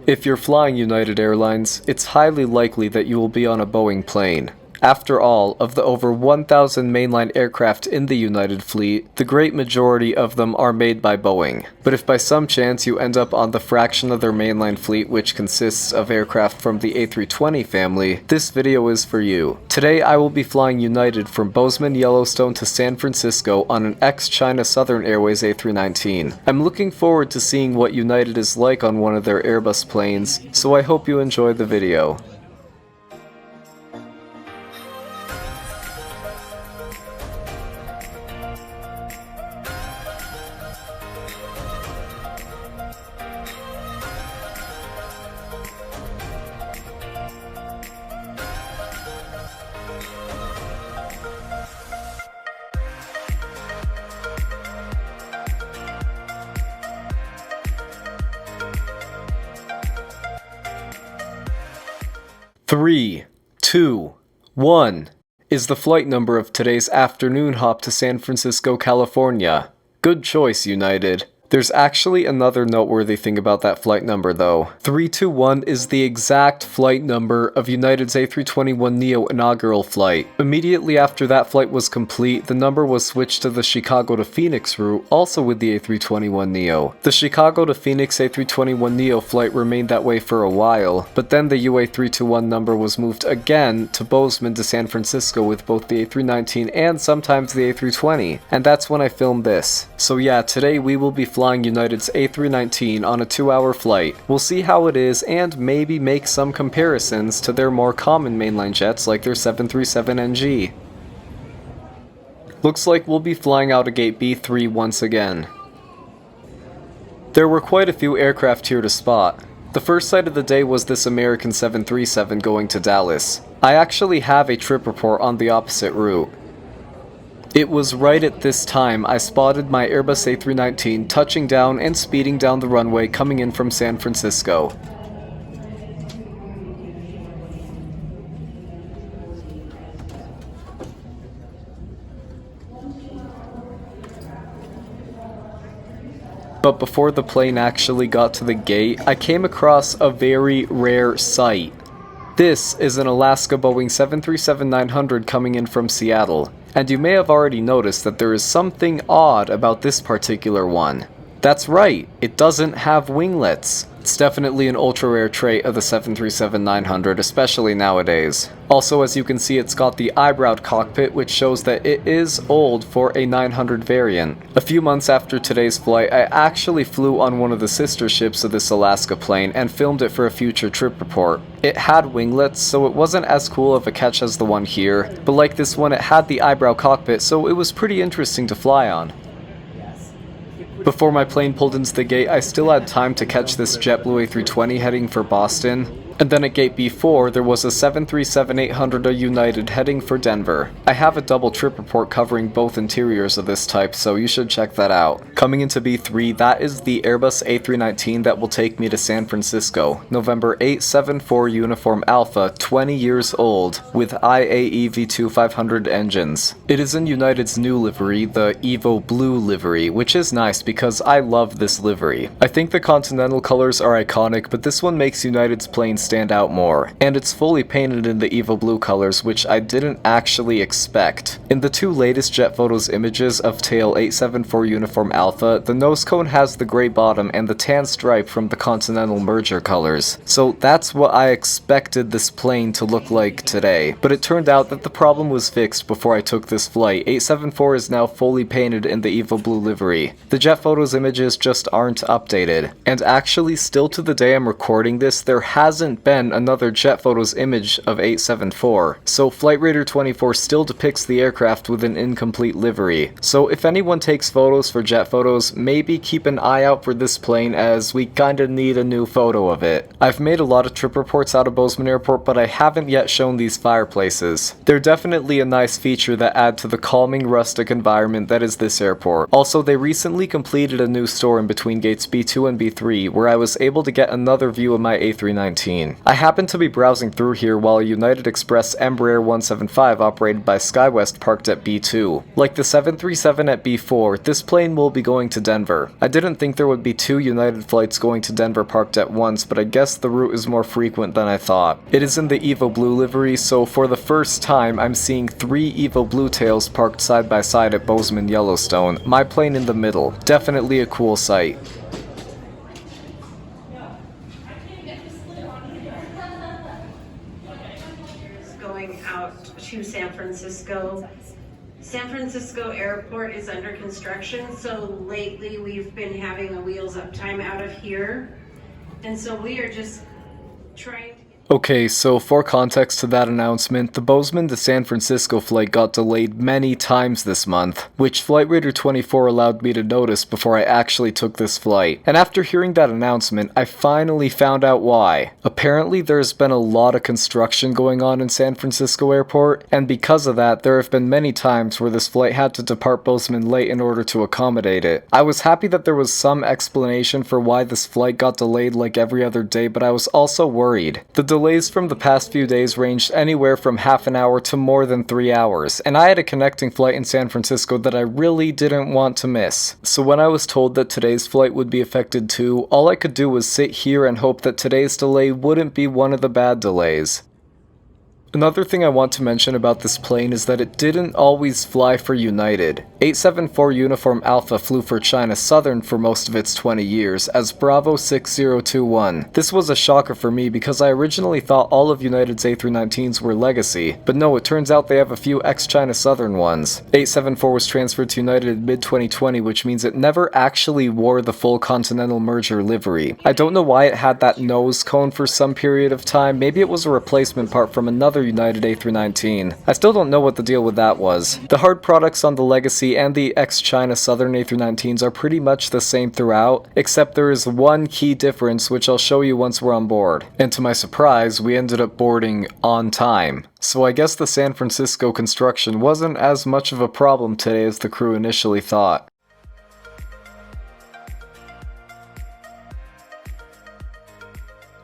If you're flying United Airlines, it's highly likely that you will be on a Boeing plane. After all, of the over 1,000 mainline aircraft in the United fleet, the great majority of them are made by Boeing. But if by some chance you end up on the fraction of their mainline fleet which consists of aircraft from the A320 family, this video is for you. Today I will be flying United from Bozeman Yellowstone to San Francisco on an ex-China Southern Airways A319. I'm looking forward to seeing what United is like on one of their Airbus planes, so I hope you enjoy the video. Three, two, one is the flight number of today's afternoon hop to San Francisco, California. Good choice, United. There's actually another noteworthy thing about that flight number though. 321 is the exact flight number of United's A321neo inaugural flight. Immediately after that flight was complete, the number was switched to the Chicago to Phoenix route, also with the A321neo. The Chicago to Phoenix A321neo flight remained that way for a while, but then the UA321 number was moved again to Bozeman to San Francisco with both the A319 and sometimes the A320, and that's when I filmed this. So yeah, today we will be flying United's A319 on a 2-hour flight. We'll see how it is and maybe make some comparisons to their more common mainline jets like their 737NG. Looks like we'll be flying out of gate B3 once again. There were quite a few aircraft here to spot. The first sight of the day was this American 737 going to Dallas. I actually have a trip report on the opposite route. It was right at this time I spotted my Airbus A319 touching down and speeding down the runway coming in from San Francisco. But before the plane actually got to the gate, I came across a very rare sight. This is an Alaska Boeing 737-900 coming in from Seattle. And you may have already noticed that there is something odd about this particular one. That's right, it doesn't have winglets. It's definitely an ultra-rare trait of the 737-900, especially nowadays. Also, as you can see, it's got the eyebrowed cockpit, which shows that it is old for a 900 variant. A few months after today's flight, I actually flew on one of the sister ships of this Alaska plane and filmed it for a future trip report. It had winglets, so it wasn't as cool of a catch as the one here, but like this one, it had the eyebrow cockpit, so it was pretty interesting to fly on. Before my plane pulled into the gate, I still had time to catch this JetBlue A320 heading for Boston. And then at gate B4, there was a 737-800 United heading for Denver. I have a double trip report covering both interiors of this type, so you should check that out. Coming into B3, that is the Airbus A319 that will take me to San Francisco. November 874 Uniform Alpha, 20 years old, with IAE V2500 engines. It is in United's new livery, the Evo Blue Livery, which is nice because I love this livery. I think the Continental colors are iconic, but this one makes United's planes stand out more, and it's fully painted in the Evo Blue colors, which I didn't actually expect. In the two latest jet photos images of tail 874 Uniform Alpha, the nose cone has the gray bottom and the tan stripe from the Continental merger colors, so that's what I expected this plane to look like today. But it turned out that the problem was fixed before I took this flight. 874 is now fully painted in the Evo Blue livery. The jet photos images just aren't updated, and actually still to the day I'm recording this, there hasn't been another jet photos image of 874, so Flight Radar 24 still depicts the aircraft with an incomplete livery. So if anyone takes photos for jet photos, maybe keep an eye out for this plane as we kinda need a new photo of it. I've made a lot of trip reports out of Bozeman Airport, but I haven't yet shown these fireplaces. They're definitely a nice feature that add to the calming rustic environment that is this airport. Also, they recently completed a new store in between gates B2 and B3 where I was able to get another view of my A319. A319. I happened to be browsing through here while a United Express Embraer 175 operated by SkyWest parked at B2. Like the 737 at B4, this plane will be going to Denver. I didn't think there would be 2 United flights going to Denver parked at once, but I guess the route is more frequent than I thought. It is in the Evo Blue Livery, so for the first time I'm seeing 3 Evo Blue tails parked side by side at Bozeman Yellowstone, my plane in the middle. Definitely a cool sight. Going out to San Francisco. San Francisco Airport is under construction, so lately we've been having a wheels up time out of here. And so we are just trying to... Okay, so for context to that announcement, the Bozeman to San Francisco flight got delayed many times this month, which Flight Radar 24 allowed me to notice before I actually took this flight. And after hearing that announcement, I finally found out why. Apparently there's been a lot of construction going on in San Francisco Airport, and because of that, there have been many times where this flight had to depart Bozeman late in order to accommodate it. I was happy that there was some explanation for why this flight got delayed like every other day, but I was also worried. The delays from the past few days ranged anywhere from half an hour to more than 3 hours, and I had a connecting flight in San Francisco that I really didn't want to miss. So when I was told that today's flight would be affected too, all I could do was sit here and hope that today's delay wouldn't be one of the bad delays. Another thing I want to mention about this plane is that it didn't always fly for United. 874 Uniform Alpha flew for China Southern for most of its 20 years as Bravo 6021. This was a shocker for me because I originally thought all of United's A319s were legacy, but no, it turns out they have a few ex-China Southern ones. 874 was transferred to United in mid-2020, which means it never actually wore the full Continental merger livery. I don't know why it had that nose cone for some period of time. Maybe it was a replacement part from another United A319. I still don't know what the deal with that was. The hard products on the Legacy and the ex-China Southern A319s are pretty much the same throughout, except there is one key difference which I'll show you once we're on board. And to my surprise, we ended up boarding on time. So I guess the San Francisco construction wasn't as much of a problem today as the crew initially thought.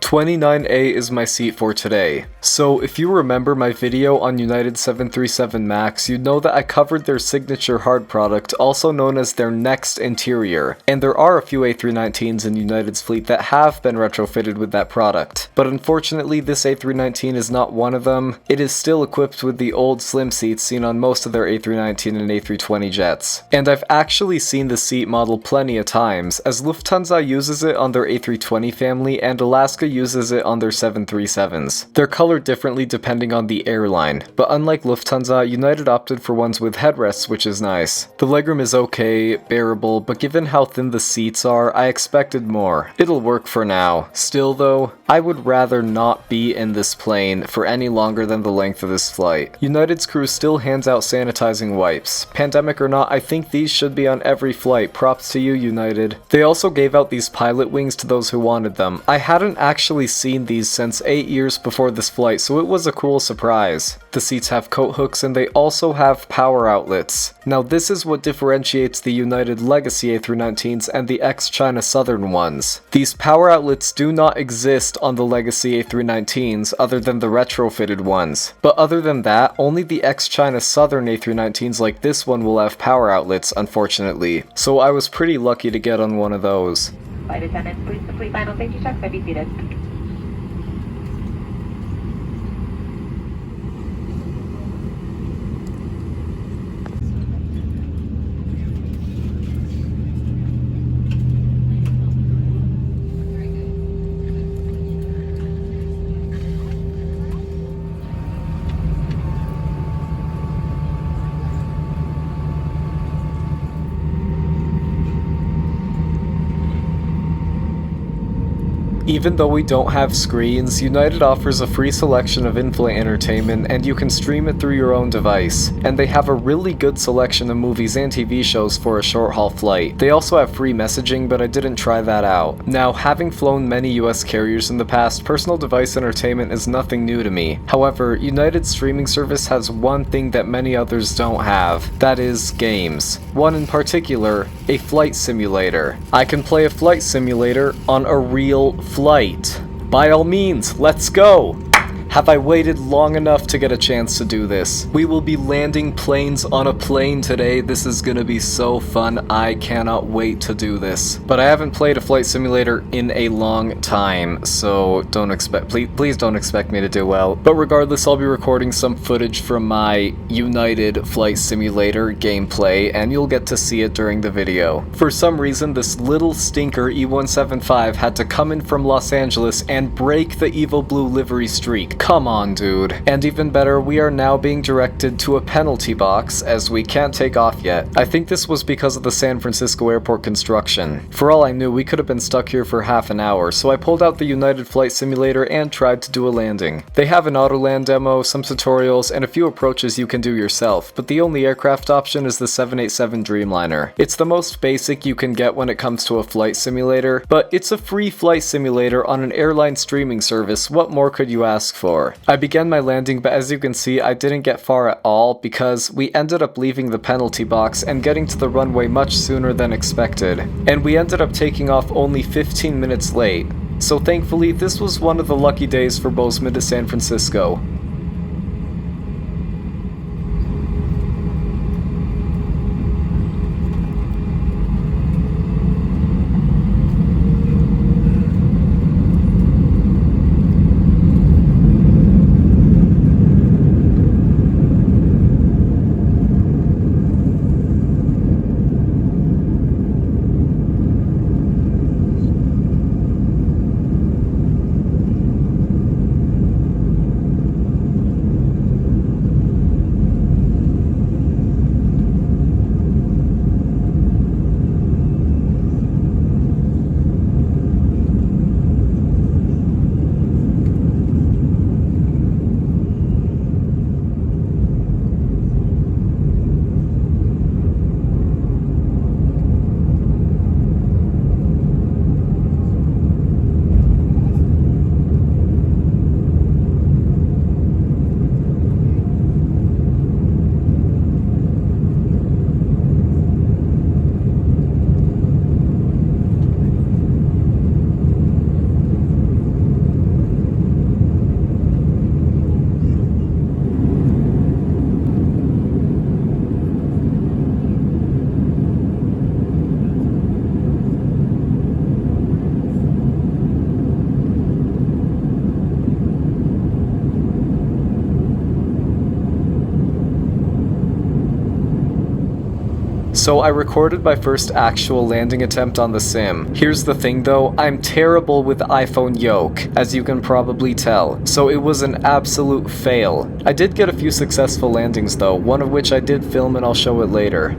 29A is my seat for today. So if you remember my video on United 737 MAX, you'd know that I covered their signature hard product, also known as their next interior. And there are a few A319s in United's fleet that have been retrofitted with that product. But unfortunately, this A319 is not one of them. It is still equipped with the old slim seats seen on most of their A319 and A320 jets. And I've actually seen the seat model plenty of times, as Lufthansa uses it on their A320 family and Alaska uses it on their 737s. They're colored differently depending on the airline, but unlike Lufthansa, United opted for ones with headrests, which is nice. The legroom is okay, bearable, but given how thin the seats are, I expected more. It'll work for now. Still though, I would rather not be in this plane for any longer than the length of this flight. United's crew still hands out sanitizing wipes. Pandemic or not, I think these should be on every flight. Props to you, United. They also gave out these pilot wings to those who wanted them. I hadn't actually seen these since 8 years before this flight, so it was a cool surprise. The seats have coat hooks and they also have power outlets. Now this is what differentiates the United Legacy A319s and the ex-China Southern ones. These power outlets do not exist on the Legacy A319s other than the retrofitted ones. But other than that, only the ex-China Southern A319s like this one will have power outlets, unfortunately. So I was pretty lucky to get on one of those. Flight attendants, please complete final safety checks and be seated. Even though we don't have screens, United offers a free selection of in-flight entertainment and you can stream it through your own device. And they have a really good selection of movies and TV shows for a short-haul flight. They also have free messaging, but I didn't try that out. Now, having flown many US carriers in the past, personal device entertainment is nothing new to me. However, United's streaming service has one thing that many others don't have. That is, games. One in particular, a flight simulator. I can play a flight simulator on a real flight. By all means, let's go! Have I waited long enough to get a chance to do this? We will be landing planes on a plane today. This is gonna be so fun. I cannot wait to do this. But I haven't played a flight simulator in a long time, so please don't expect me to do well. But regardless, I'll be recording some footage from my United Flight Simulator gameplay, and you'll get to see it during the video. For some reason, this little stinker E175 had to come in from Los Angeles and break the Evo Blue Livery streak. Come on, dude. And even better, we are now being directed to a penalty box, as we can't take off yet. I think this was because of the San Francisco airport construction. For all I knew, we could have been stuck here for half an hour, so I pulled out the United Flight Simulator and tried to do a landing. They have an autoland demo, some tutorials, and a few approaches you can do yourself, but the only aircraft option is the 787 Dreamliner. It's the most basic you can get when it comes to a flight simulator, but it's a free flight simulator on an airline streaming service. What more could you ask for? I began my landing, but as you can see, I didn't get far at all because we ended up leaving the penalty box and getting to the runway much sooner than expected. And we ended up taking off only 15 minutes late. So thankfully, this was one of the lucky days for Bozeman to San Francisco. So I recorded my first actual landing attempt on the sim. Here's the thing though, I'm terrible with iPhone yoke, as you can probably tell, so it was an absolute fail. I did get a few successful landings though, one of which I did film and I'll show it later.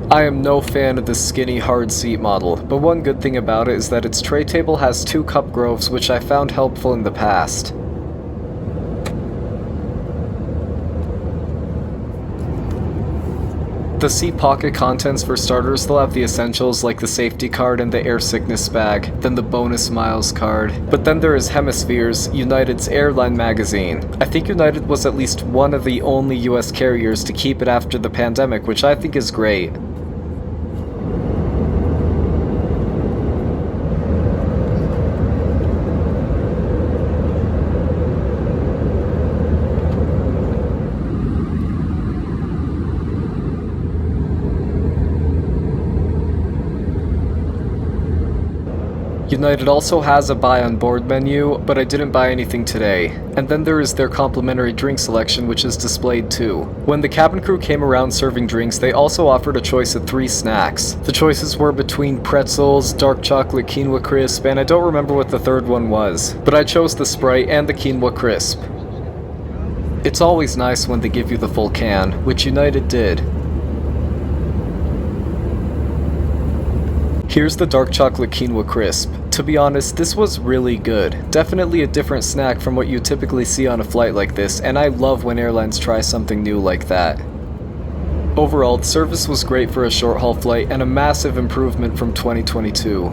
I am no fan of the skinny hard seat model, but one good thing about it is that its tray table has 2 cup groves, which I found helpful in the past. The seat pocket contents, for starters, they'll have the essentials like the safety card and the air sickness bag, then the bonus miles card. But then there is Hemispheres, United's Airline magazine. I think United was at least one of the only US carriers to keep it after the pandemic, which I think is great. United also has a buy on board menu, but I didn't buy anything today. And then there is their complimentary drink selection, which is displayed too. When the cabin crew came around serving drinks, they also offered a choice of 3 snacks. The choices were between pretzels, dark chocolate quinoa crisp, and I don't remember what the third one was. But I chose the Sprite and the quinoa crisp. It's always nice when they give you the full can, which United did. Here's the dark chocolate quinoa crisp. To be honest, this was really good. Definitely a different snack from what you typically see on a flight like this, and I love when airlines try something new like that. Overall, the service was great for a short-haul flight and a massive improvement from 2022.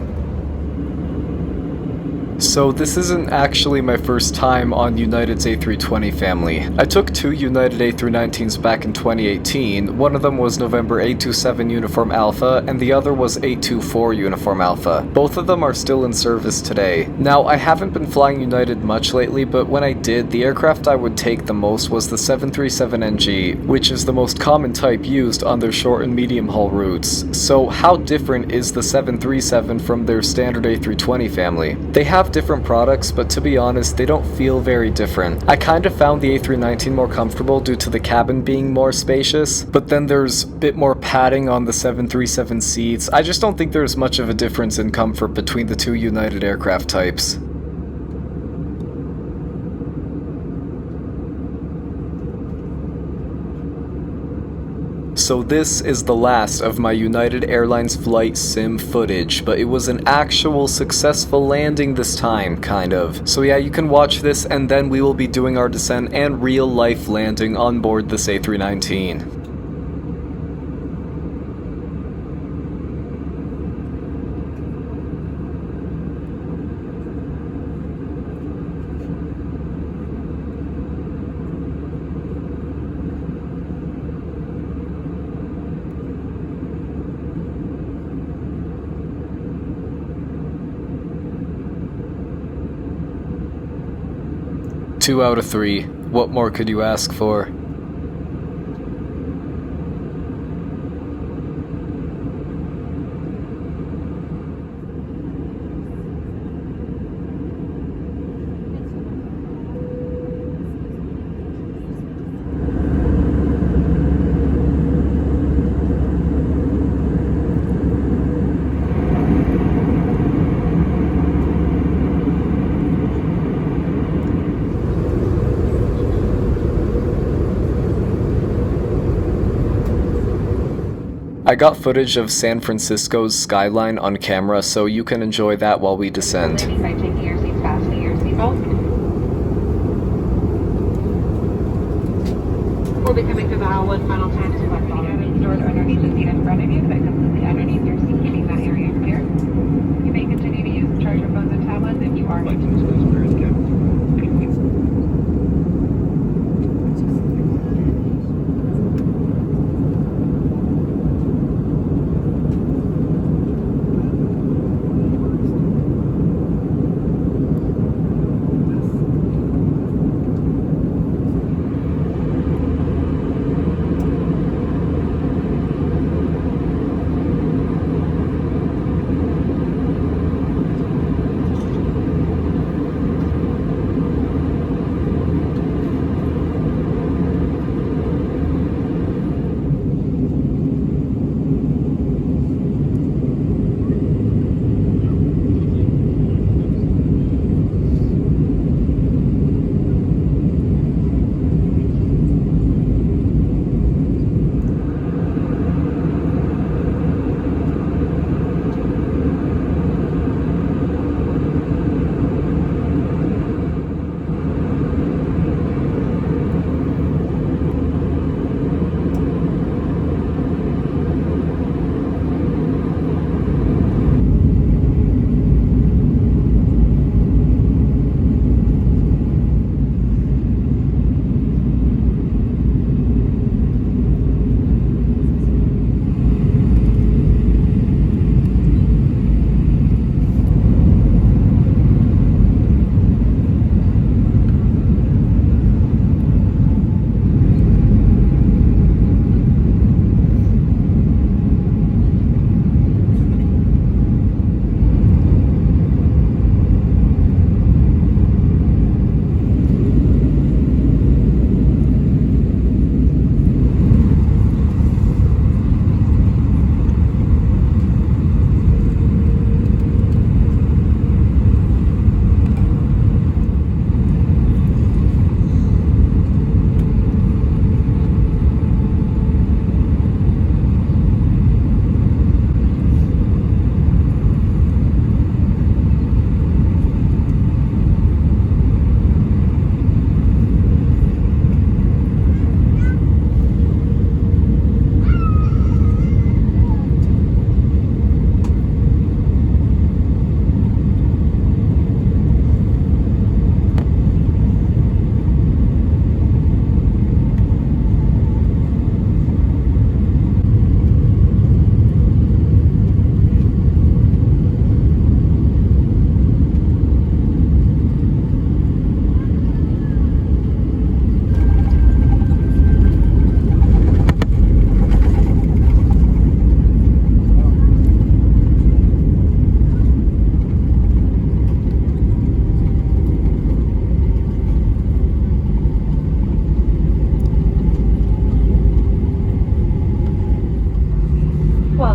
So this isn't actually my first time on United's A320 family. I took 2 United A319s back in 2018, one of them was November 827 Uniform Alpha, and the other was 824 Uniform Alpha. Both of them are still in service today. Now, I haven't been flying United much lately, but when I did, the aircraft I would take the most was the 737NG, which is the most common type used on their short and medium haul routes. So how different is the 737 from their standard A320 family? They have different products, but to be honest, they don't feel very different. I kind of found the A319 more comfortable due to the cabin being more spacious, but then there's a bit more padding on the 737 seats. I just don't think there's much of a difference in comfort between the two United aircraft types. So this is the last of my United Airlines flight sim footage, but it was an actual successful landing this time, kind of. So yeah, you can watch this and then we will be doing our descent and real life landing on board this A319. Two out of 3. What more could you ask for? I got footage of San Francisco's skyline on camera, so you can enjoy that while we descend. Landing by taking your seats fast to your seatbelt. We'll be coming to the aisle one final time to collect all the stored underneath the seat in front of you, but completely underneath your seat, keeping that area clear. You may continue to use charger phones and tablets if you are.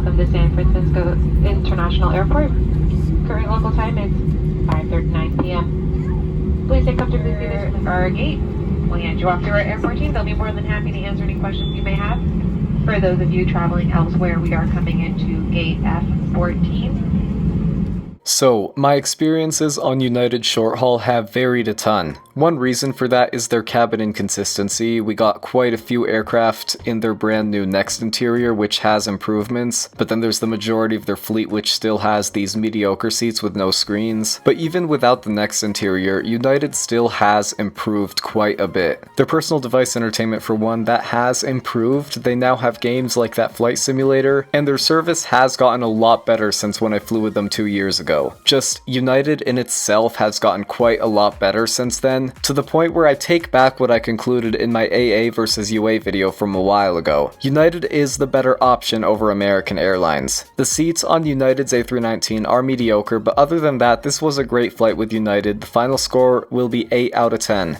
welcome to San Francisco International Airport. Current local time is 5:39 p.m. Please stay comfortably seated at our gate. When you walk through our airport team, they'll be more than happy to answer any questions you may have. For those of you traveling elsewhere, we are coming into gate F14. So, my experiences on United short haul have varied a ton. One reason for that is their cabin inconsistency. We got quite a few aircraft in their brand new Next interior, which has improvements, but then there's the majority of their fleet which still has these mediocre seats with no screens. But even without the Next interior, United still has improved quite a bit. Their personal device entertainment, for one, that has improved. They now have games like that flight simulator, and their service has gotten a lot better since when I flew with them 2 years ago. Just United in itself has gotten quite a lot better since then, to the point where I take back what I concluded in my AA versus UA video from a while ago. United is the better option over American Airlines. The seats on United's A319 are mediocre, but other than that, this was a great flight with United. The final score will be 8 out of 10.